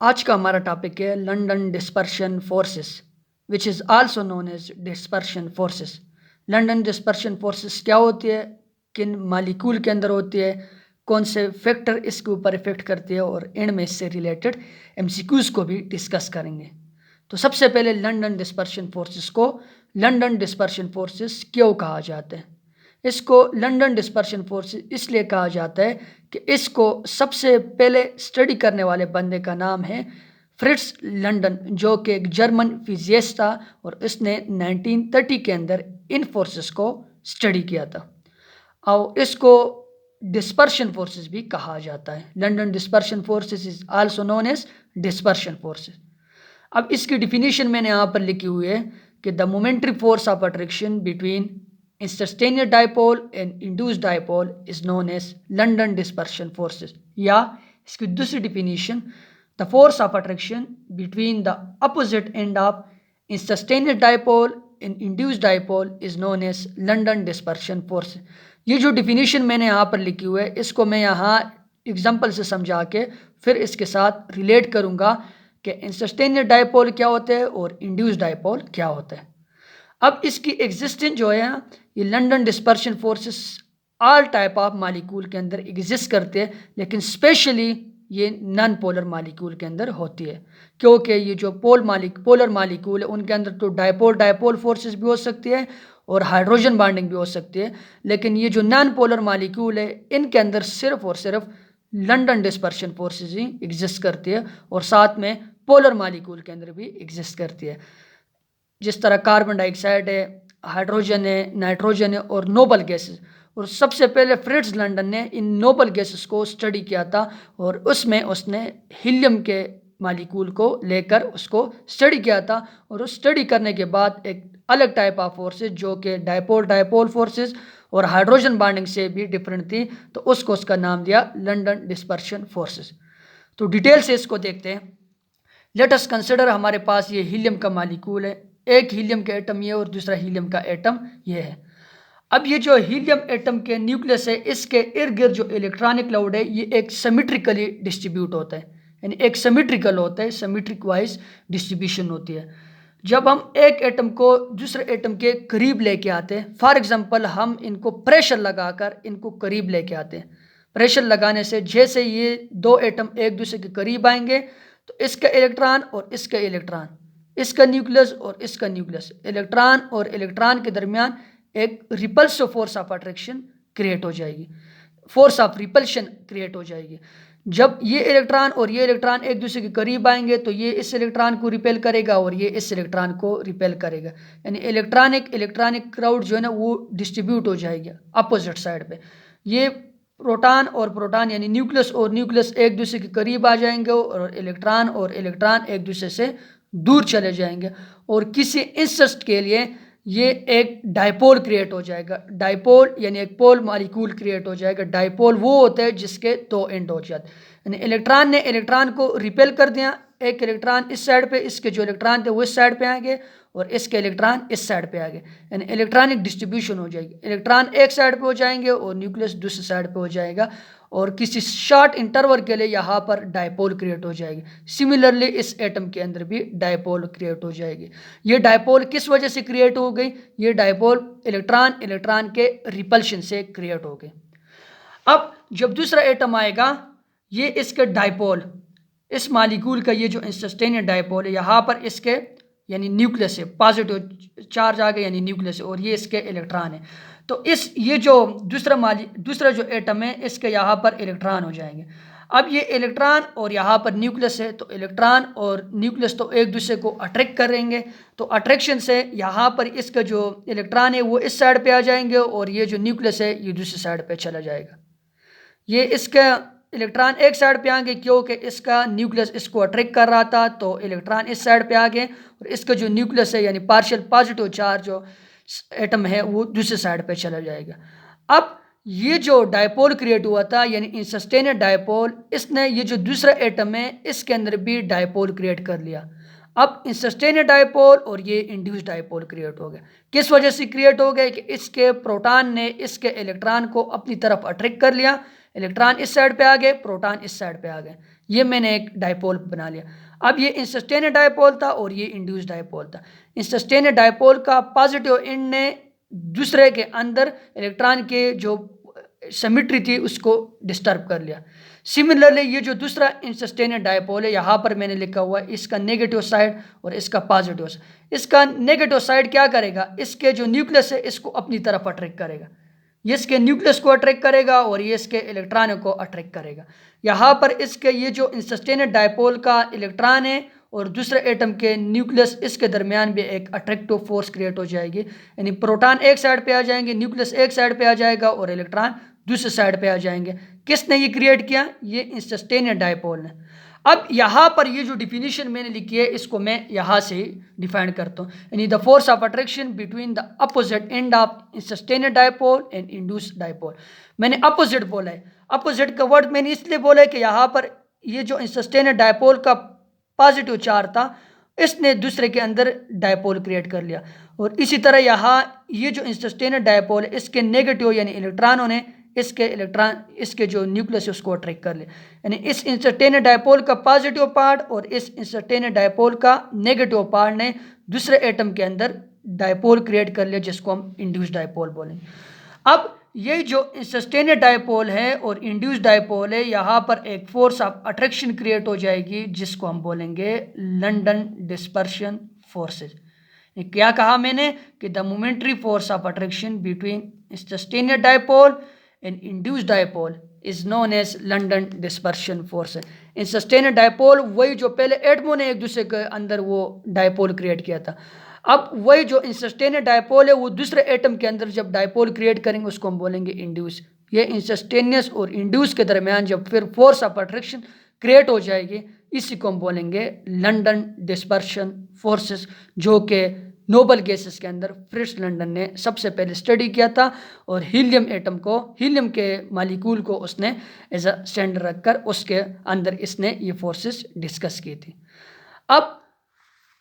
आज का हमारा टॉपिक है London dispersion forces which is also known as dispersion forces. London dispersion forces क्या होती है, किन मालिक्यूल के अंदर होती है, कौन से फैक्टर इसके ऊपर इफेक्ट करती है और एंड में इससे रिलेटेड एमसीक्यूज को भी डिस्कस करेंगे। तो सबसे पहले लंदन डिस्पर्शन फोर्सेस को लंदन डिस्पर्शन फोर्सेस क्यों कहा जाता है। इसको लंदन डिस्पर्शन फोर्स इसलिए कहा जाता है कि इसको सबसे पहले स्टडी करने वाले बंदे का नाम है फ्रिट्ज लंदन, जो कि एक जर्मन फिजिसिस्ट था और इसने 1930 के अंदर इन फोर्सेस को स्टडी किया था और इसको डिस्पर्शन फोर्सेस भी कहा जाता है। London dispersion forces is also known as dispersion forces. अब इसकी डिफिनीशन मैंने यहाँ पर लिखी हुई है कि the momentary force of attraction between instantaneous dipole and induced dipole is known as London dispersion forces, या इसकी दूसरी definition the force of attraction between the opposite end of instantaneous dipole and induced dipole is known as London dispersion force. ये जो definition मैंने यहाँ पर लिखी हुई है इसको मैं यहाँ एग्जाम्पल से समझा के फिर इसके साथ रिलेट करूँगा कि इंस्टेंटेनियस डायपोल क्या होता है और इंड्यूस्ड डायपोल क्या होता है। अब इसकी एग्जिस्टेंस जो है ये London dispersion forces all type of molecule के अंदर एग्जिस्ट करते हैं, लेकिन स्पेशली ये नॉन पोलर मालिक्यूल के अंदर होती है, क्योंकि ये जो पोलर मालिक्यूल है उनके अंदर तो डायपोल डायपोल फोर्सेस भी हो सकती है और हाइड्रोजन बॉन्डिंग भी हो सकती है, लेकिन ये जो नॉन पोलर मालिक्यूल है इनके अंदर सिर्फ और सिर्फ लंदन डिस्पर्शन फोर्सेस ही एग्जिस्ट करती है और साथ में पोलर मालिक्यूल के अंदर भी एग्जिस्ट करती है। जिस तरह कार्बन डाइऑक्साइड है, हाइड्रोजन है, नाइट्रोजन है और नोबल गैसेस। और सबसे पहले फ्रिट्ज लंदन ने इन नोबल गैसेस को स्टडी किया था और उसमें उसने हीलियम के मालिक्यूल को लेकर उसको स्टडी किया था और उस स्टडी करने के बाद एक अलग टाइप ऑफ फोर्सेस जो कि डायपोल डायपोल फोर्सेस और हाइड्रोजन बॉन्डिंग से भी डिफरेंट थी, तो उसको उसका नाम दिया लंदन डिस्पर्शन फोर्सेस। तो डिटेल से इसको देखते हैं। लेट अस कंसिडर हमारे पास ये हीलियम का मालिक्यूल है, एक हीलियम का एटम ये और दूसरा हीलियम का एटम ये है। अब ये जो हीलियम एटम के न्यूक्लियस है इसके इर्द गिर्द जो इलेक्ट्रॉनिक क्लाउड है ये एक सिमेट्रिकली डिस्ट्रीब्यूट होता है, यानी एक सिमेट्रिकल होता है, सिमेट्रिक वाइज डिस्ट्रीब्यूशन होती है। जब हम एक एटम को दूसरे एटम के करीब लेके आते हैं, फॉर एग्जांपल हम इनको प्रेशर लगाकर इनको करीब लेके आते हैं, प्रेशर लगाने से जैसे ये दो एटम एक दूसरे के करीब आएंगे तो इसका इलेक्ट्रॉन और इसका इलेक्ट्रॉन, इसका न्यूक्लियस और इसका न्यूक्लियस, इलेक्ट्रॉन और इलेक्ट्रॉन के दरमियान एक repulsive force of attraction create हो जाएगी, फोर्स ऑफ रिपल्शन क्रिएट हो जाएगी। जब ये इलेक्ट्रॉन और ये इलेक्ट्रॉन एक दूसरे के करीब आएंगे तो ये इस इलेक्ट्रॉन को रिपेल करेगा और ये इस इलेक्ट्रॉन को रिपेल करेगा, यानी इलेक्ट्रॉनिक क्राउड जो है ना वो डिस्ट्रीब्यूट हो जाएगी अपोजिट साइड पे। ये प्रोटॉन और प्रोटॉन यानी न्यूक्लियस और न्यूक्लियस एक दूसरे के करीब आ जाएंगे और इलेक्ट्रॉन एक दूसरे से दूर चले जाएंगे और किसी इंस्टेंट के लिए ये एक डायपोल क्रिएट हो जाएगा। डायपोल यानी एक पोल मॉलिक्यूल क्रिएट हो जाएगा। डायपोल वो होता है जिसके दो एंड हो जाते, यानी इलेक्ट्रॉन ने इलेक्ट्रॉन को रिपेल कर दिया, एक इलेक्ट्रॉन इस साइड पे, इसके जो इलेक्ट्रॉन थे वो इस साइड पे आ गए और इसके इलेक्ट्रॉन इस साइड पे आ गए, यानी इलेक्ट्रॉनिक डिस्ट्रीब्यूशन हो जाएगी। इलेक्ट्रॉन एक साइड पे हो जाएंगे और न्यूक्लियस दूसरी साइड पे हो जाएगा और किसी शॉर्ट इंटरवल के लिए यहाँ पर डायपोल क्रिएट हो जाएगी। सिमिलरली इस एटम के अंदर भी डायपोल क्रिएट हो जाएगी। ये डायपोल किस वजह से क्रिएट हो गई? ये डायपोल इलेक्ट्रॉन के रिपल्शन से क्रिएट हो गई। अब जब दूसरा एटम आएगा, ये इसके डायपोल, इस मालिक्यूल का ये जो इंस्टेंटेनियस डायपोल है, यहाँ पर इसके यानी न्यूक्लियस है, पॉजिटिव चार्ज आ गया यानी न्यूक्लियस है और ये इसके इलेक्ट्रॉन है। तो ये जो दूसरा जो एटम है इसके यहाँ पर इलेक्ट्रॉन हो जाएंगे। अब ये इलेक्ट्रॉन और यहाँ पर न्यूक्लियस है, तो इलेक्ट्रॉन और न्यूक्लियस तो एक दूसरे को अट्रैक्ट करेंगे, तो अट्रैक्शन से यहाँ पर इसका जो इलेक्ट्रॉन है वो इस साइड पे आ जाएंगे और ये जो न्यूक्लियस है ये दूसरी साइड पे चला जाएगा। ये इसका इलेक्ट्रॉन एक साइड पे आएंगे क्योंकि इसका न्यूक्लियस इसको अट्रैक्ट कर रहा था, तो इलेक्ट्रॉन इस साइड पे आ गए और इसका जो न्यूक्लियस है यानी पार्शियल पॉजिटिव चार्ज जो एटम है वो दूसरी साइड पे चला जाएगा। अब ये जो डायपोल क्रिएट हुआ था यानी इंस्टेंटेनियस डायपोल, इसने ये जो दूसरा एटम है इसके अंदर भी डायपोल क्रिएट कर लिया। अब इंस्टेंटेनियस डायपोल और ये इंड्यूस्ड डायपोल क्रिएट हो गया। किस वजह से क्रिएट हो गए? कि इसके प्रोटॉन ने इसके इलेक्ट्रॉन को अपनी तरफ अट्रैक्ट कर लिया, इलेक्ट्रॉन इस साइड पे आ गए, प्रोटॉन इस साइड पे आ गए, ये मैंने एक डायपोल बना लिया। अब ये इंसस्टेनेड डायपोल था और ये इंड्यूस्ड डायपोल था। इंसस्टेनेड डायपोल का पॉजिटिव एंड ने दूसरे के अंदर इलेक्ट्रॉन के जो सिमेट्री थी उसको डिस्टर्ब कर लिया। सिमिलरली ये जो दूसरा इंसस्टेनेड डायपोल है, यहाँ पर मैंने लिखा हुआ है इसका नेगेटिव साइड और इसका पॉजिटिव साइड। इसका नेगेटिव साइड क्या करेगा, इसके जो न्यूक्लियस है इसको अपनी तरफ अट्रैक्ट करेगा, ये इसके न्यूक्लियस को अट्रैक्ट करेगा और ये इसके इलेक्ट्रॉनों को अट्रैक्ट करेगा। यहाँ पर इसके ये जो इंसस्टेनेड डायपोल का इलेक्ट्रॉन है और दूसरे एटम के न्यूक्लियस, इसके दरमियान भी एक अट्रैक्टिव फोर्स क्रिएट हो जाएगी, यानी प्रोटॉन एक साइड पे आ जाएंगे, न्यूक्लियस एक साइड पे आ जाएगा और इलेक्ट्रॉन दूसरे साइड पे आ जाएंगे। किसने ये क्रिएट किया, ये इंसस्टेनेड डायपोल ने। अब यहाँ पर ये जो डिफिनीशन मैंने लिखी है इसको मैं यहाँ से डिफाइन करता हूँ, यानी the force of attraction between the opposite end of instantaneous dipole and induced dipole. मैंने अपोजिट बोला है, अपोजिट का वर्ड मैंने इसलिए बोला है कि यहाँ पर ये जो इंसस्टेनेड डायपोल का पॉजिटिव चार्ज था इसने दूसरे के अंदर डायपोल क्रिएट कर लिया, और इसी तरह यहाँ ये जो इंसस्टेनेड डायपोल है इसके नेगेटिव यानी इलेक्ट्रॉनों ने इसके जो न्यूक्लियस है उसको अट्रैक्ट कर लिया, यानी इस इंसस्टेनेड डायपोल का पॉजिटिव पार्ट और इस इंसस्टेनेड डायपोल का नेगेटिव पार्ट ने दूसरे एटम के अंदर डायपोल क्रिएट कर लिया, जिसको हम इंड्यूस्ड डायपोल बोलेंगे। अब ये जो इंसस्टेनेड डायपोल है और इंड्यूस्ड डायपोल है, यहाँ पर एक फोर्स ऑफ अट्रैक्शन क्रिएट हो जाएगी जिसको हम बोलेंगे लंडन डिस्पर्शन फोर्सेज। क्या कहा मैंने कि the momentary force of attraction between instantaneous dipole and induced dipole is known as London dispersion force. Instantaneous dipole वही जो पहले एटमों ने एक दूसरे के अंदर वो डायपोल क्रिएट किया था, अब वही जो इंसस्टेनेड डायपोल है वो दूसरे एटम के अंदर जब डायपोल क्रिएट करेंगे उसको हम बोलेंगे इंड्यूस। ये इंसस्टेनियस और इंड्यूस के दरमियान जब फिर फोर्स ऑफ अट्रैक्शन क्रिएट हो जाएगी इसी को हम बोलेंगे लंडन डिस्पर्शन फोर्सेस, जो कि नोबल गैसेस के अंदर फ्रिट्ज लंडन ने सबसे पहले स्टडी किया था, और हीलियम के मालिक्यूल को उसने एज अ सेंटर रखकर उसके अंदर इसने ये फोर्सेस डिस्कस की थी। अब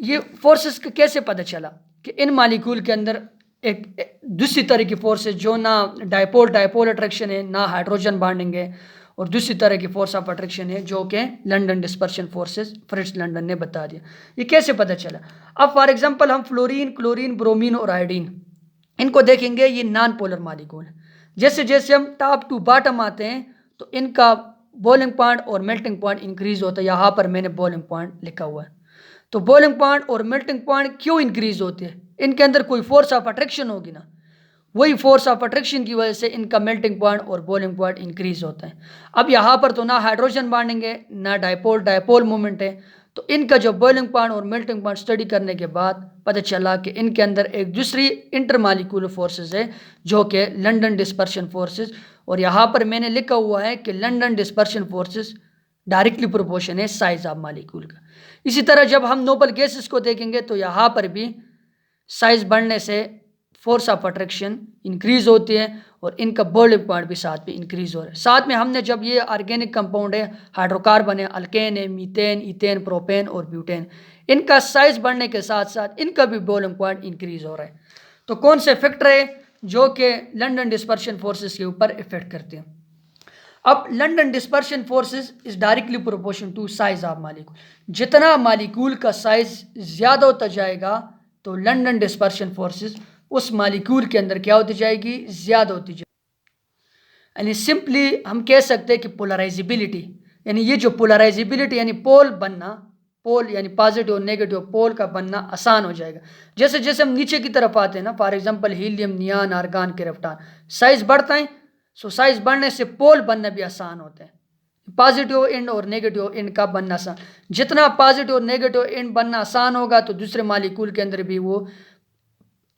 ये फोर्सेस का कैसे पता चला कि इन मालिक्यूल के अंदर एक दूसरी तरह की फोर्सेस जो ना डायपोल अट्रैक्शन है ना हाइड्रोजन बॉन्डिंग है, और दूसरी तरह की फोर्स ऑफ अट्रैक्शन है जो कि London dispersion forces Fritz London ने बता दिया। ये कैसे पता चला, अब फॉर एग्जांपल हम फ्लोरीन, क्लोरीन, ब्रोमीन और आयोडीन इनको देखेंगे, ये नॉन पोलर मॉलिक्यूल है। जैसे जैसे हम टॉप टू बॉटम आते हैं तो इनका बॉइलिंग पॉइंट और मेल्टिंग पॉइंट इंक्रीज होता है। यहाँ पर मैंने बॉइलिंग पॉइंट लिखा हुआ है। तो बॉइलिंग पॉइंट और मेल्टिंग पॉइंट क्यों इंक्रीज होते हैं, इनके अंदर कोई फोर्स ऑफ अट्रैक्शन होगी ना, वही फोर्स ऑफ अट्रैक्शन की वजह से इनका मेल्टिंग पॉइंट और बॉइलिंग पॉइंट इंक्रीज होता है। अब यहाँ पर तो ना हाइड्रोजन बॉन्डिंग है ना डायपोल मूवमेंट है, तो इनका जो बॉइलिंग पॉइंट और मेल्टिंग पॉइंट स्टडी करने के बाद पता चला कि इनके अंदर एक दूसरी इंटरमॉलिक्यूलर फोर्सेस है जो कि लंडन डिस्पर्शन फोर्सेस, और यहाँ पर मैंने लिखा हुआ है कि London dispersion forces directly proportion है साइज ऑफ मॉलिक्यूल का। इसी तरह जब हम नोबल गैसेस को देखेंगे तो यहाँ पर भी साइज बढ़ने से फोर्स ऑफ अट्रैक्शन इंक्रीज होती है और इनका बॉइलिंग पॉइंट भी साथ में इंक्रीज हो रहा है। साथ में हमने जब ये ऑर्गेनिक कंपाउंड है, हाइड्रोकार्बन है, अल्केन है, मीथेन, इथेन, प्रोपेन और ब्यूटेन, इनका साइज बढ़ने के साथ साथ इनका भी बॉइलिंग पॉइंट इंक्रीज हो रहा है। तो कौन से फैक्टर है जो कि लंडन डिस्पर्शन फोर्सेस के ऊपर इफेक्ट करते हैं। अब London dispersion forces is directly proportion to size of molecule. जितना मॉलिक्यूल का साइज ज़्यादा होता जाएगा तो लंडन डिस्पर्शन फोर्सेस उस मॉलिक्यूल के अंदर क्या होती जाएगी, ज़्यादा होती जाएगी। यानी सिंपली हम कह सकते हैं कि पोलराइजेबिलिटी, यानी ये जो पोलराइजेबिलिटी यानी पोल यानी पॉजिटिव और नेगेटिव पोल का बनना आसान हो जाएगा। जैसे जैसे हम नीचे की तरफ आते हैं ना, for example helium, neon, argon, krypton, size बढ़ता है, सो साइज बढ़ने से पोल बनना भी आसान होते हैं। पॉजिटिव एंड और नेगेटिव एंड का बनना आसान, जितना पॉजिटिव और नेगेटिव एंड बनना आसान होगा तो दूसरे मॉलिक्यूल के अंदर भी वो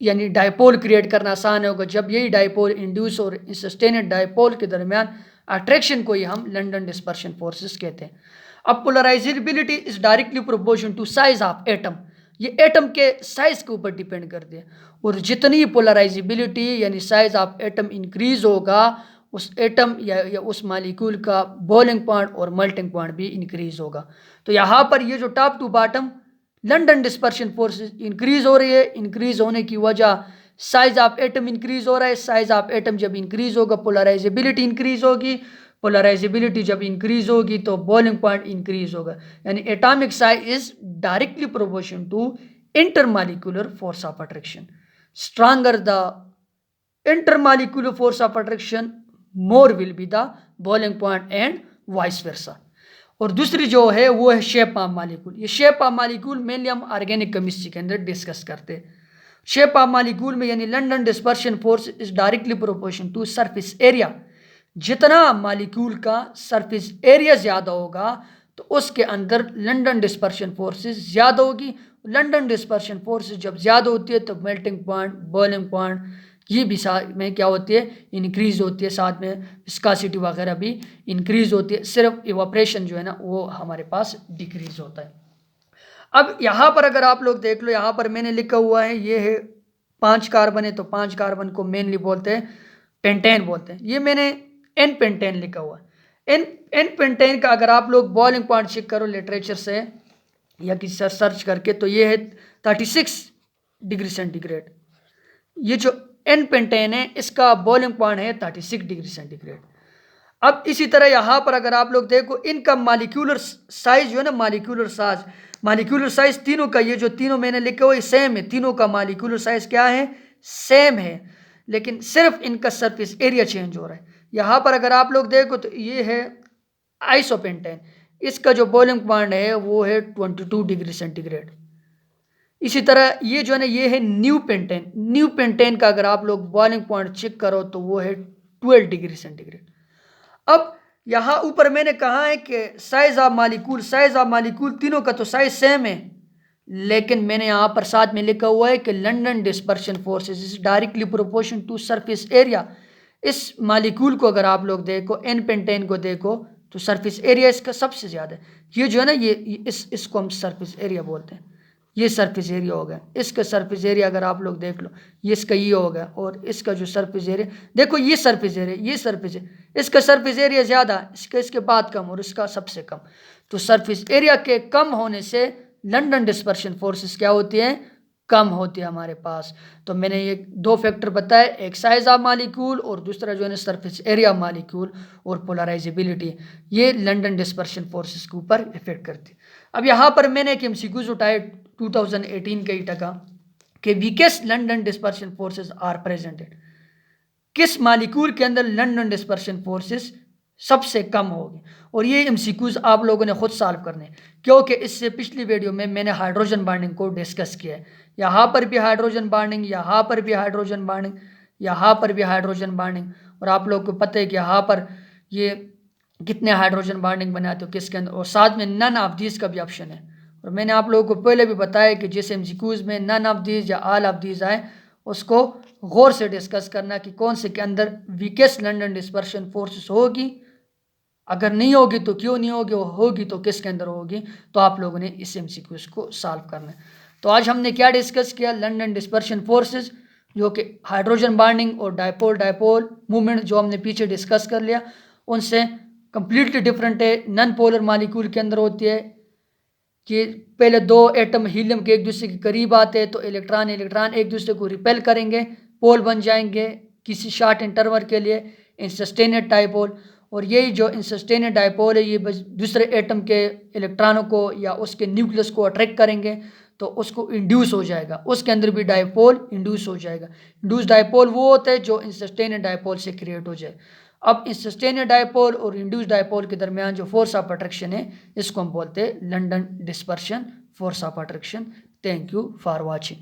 यानी डायपोल क्रिएट करना आसान होगा। जब यही डायपोल इंड्यूस और इंसस्टेनेड डायपोल के दरमियान अट्रैक्शन को ही हम लंडन डिस्पर्शन फोर्सेस कहते हैं। अब polarizability is directly proportion to size of atom, ये एटम के साइज के ऊपर डिपेंड करती है, और जितनी पोलराइजेबिलिटी यानी साइज ऑफ एटम इंक्रीज होगा उस एटम या उस मॉलिक्यूल का बॉइलिंग पॉइंट और मेल्टिंग पॉइंट भी इंक्रीज होगा। तो यहाँ पर ये जो top to bottom London dispersion forces increase हो रही है, इंक्रीज होने की वजह साइज ऑफ एटम इंक्रीज हो रहा है। साइज ऑफ एटम जब इंक्रीज होगा पोलराइजेबिलिटी इंक्रीज होगी, पोलराइजेबिलिटी जब इंक्रीज होगी तो बॉइलिंग पॉइंट इंक्रीज होगा, यानी atomic size is directly proportion to intermolecular force of attraction. Stronger the intermolecular force of attraction, more will be the boiling point and vice versa. और दूसरी जो है वो है शेप ऑफ मॉलिक्यूल. ये shape of molecule mainly हम organic chemistry के अंदर डिस्कस करते हैं. शेप ऑफ मॉलिक्यूल में यानी London dispersion force is directly proportion to surface area. जितना मॉलिक्यूल का सरफेस एरिया ज़्यादा होगा तो उसके अंदर लंडन डिस्पर्शन फोर्सेस ज़्यादा होगी. लंडन डिस्पर्शन फोर्सेस जब ज़्यादा होती है तो मेल्टिंग पॉइंट, बॉइलिंग पॉइंट ये भी साथ में क्या होती है, इंक्रीज़ होती है. साथ में विस्कोसिटी वगैरह भी इंक्रीज़ होती है. सिर्फ इवापोरेशन जो है ना वो हमारे पास डिक्रीज़ होता है. अब यहाँ पर अगर आप लोग देख लो, यहाँ पर मैंने लिखा हुआ है ये है 5 कार्बन है, तो 5 कार्बन को मेनली बोलते हैं पेंटेन बोलते हैं. ये मैंने एन पेंटेन लिखा हुआ है. एन पेंटेन का अगर आप लोग बॉइलिंग पॉइंट चेक करो लिटरेचर से या किसी से सर्च करके, तो ये है 36 डिग्री सेंटीग्रेड. ये जो एन पेंटेन है इसका बॉइलिंग पॉइंट है 36 डिग्री सेंटीग्रेड. अब इसी तरह यहाँ पर अगर आप लोग देखो इनका मॉलिक्यूलर साइज जो है ना, मॉलिक्यूलर साइज तीनों का, ये जो तीनों मैंने लिखे हुए सेम है. तीनों का मॉलिक्यूलर साइज क्या है, सेम है, लेकिन सिर्फ इनका सरफेस एरिया चेंज हो रहा है. यहाँ पर अगर आप लोग देखो तो ये है आइसोपेंटेन. इसका जो बॉइलिंग पॉइंट है वो है 22 डिग्री सेंटीग्रेड. इसी तरह ये जो है ना ये है न्यू पेंटेन. न्यू पेंटेन का अगर आप लोग बॉइलिंग पॉइंट चेक करो तो वो है 12 डिग्री सेंटीग्रेड. अब यहाँ ऊपर मैंने कहा है कि साइज ऑफ मालिक्यूल तीनों का तो साइज सेम है, लेकिन मैंने यहाँ पर साथ में लिखा हुआ है कि London dispersion forces is directly proportion to surface area. इस मालिक्यूल को अगर आप लोग देखो, एन पेंटेन को देखो, तो सरफेस एरिया इसका सबसे ज़्यादा है. ये जो है ना ये इसको हम सरफेस एरिया बोलते हैं. ये सरफेस एरिया हो गया. इसका सरफेस एरिया अगर आप लोग देख लो, ये इसका ये हो गया, और इसका जो सरफेस एरिया देखो, ये सरफेस एरिया, ये सरफेस एरिया, इसका सरफेस एरिया ज़्यादा, इसके बाद कम और इसका सबसे कम. तो सरफेस एरिया के कम होने से लंडन डिस्पर्शन फोर्सेस क्या होती है, कम होती है हमारे पास. तो मैंने ये 2 फैक्टर बताए, एक साइज ऑफ मॉलिक्यूल और दूसरा जो है ना सरफेस एरिया मॉलिक्यूल और पोलराइजेबिलिटी. ये लंडन डिस्पर्शन फोर्सेस के ऊपर इफेक्ट करती है. अब यहाँ पर मैंने एक एमसीक्यूज उठाए 2018 के टका कि weakest London dispersion forces are presented. किस मॉलिक्यूल के अंदर लंडन डिस्पर्शन फोर्सेस सबसे कम होगी, और ये एमसीक्यूज आप लोगों ने खुद सॉल्व करने, क्योंकि इससे पिछली वीडियो में मैंने हाइड्रोजन बॉन्डिंग को डिस्कस किया है. यहाँ पर भी हाइड्रोजन बॉन्डिंग, यहाँ पर भी हाइड्रोजन बॉन्डिंग, यहाँ पर भी हाइड्रोजन बॉन्डिंग, और आप लोगों को पता है कि यहाँ पर ये कितने हाइड्रोजन बॉन्डिंग बनाते हो किसके अंदर, और साथ में नन ऑफ दीज का भी ऑप्शन है. और मैंने आप लोगों को पहले भी बताया कि जिस एमसीक्यूज में नन ऑफ दीज या ऑल ऑफ दीज आए उसको गौर से डिस्कस करना कि कौन से के अंदर वीकेस्ट लंडन डिस्पर्शन फोर्सेस होगी, अगर नहीं होगी तो क्यों नहीं होगी, होगी तो किसके अंदर होगी. तो आप लोगों ने इस एमसीक्यूज को सॉल्व करना है. तो आज हमने क्या डिस्कस किया, लंडन डिस्पर्शन फोर्सेस, जो कि हाइड्रोजन बॉन्डिंग और डायपोल मूवमेंट जो हमने पीछे डिस्कस कर लिया, उनसे कंप्लीटली डिफरेंट है. नॉन पोलर मॉलिक्यूल के अंदर होती है कि पहले 2 एटम हीलियम के एक दूसरे के करीब आते हैं तो इलेक्ट्रॉन एक दूसरे को रिपेल करेंगे, पोल बन जाएंगे किसी शॉर्ट इंटरवल के लिए, इंसस्टेनेड डायपोल. और यही जो इंसस्टेनेड डायपोल है ये दूसरे एटम के इलेक्ट्रॉनों को या उसके न्यूक्लियस को अट्रैक्ट करेंगे तो उसको इंड्यूस हो जाएगा, उसके अंदर भी डायपोल इंड्यूस हो जाएगा. इंड्यूस डायपोल वो होता है जो इंसस्टेनेड डायपोल से क्रिएट हो जाए. अब इंसस्टेनेड डायपोल और इंड्यूस डायपोल के दरमियान जो फोर्स ऑफ अट्रैक्शन है इसको हम बोलते हैं London dispersion force of attraction. Thank you for watching.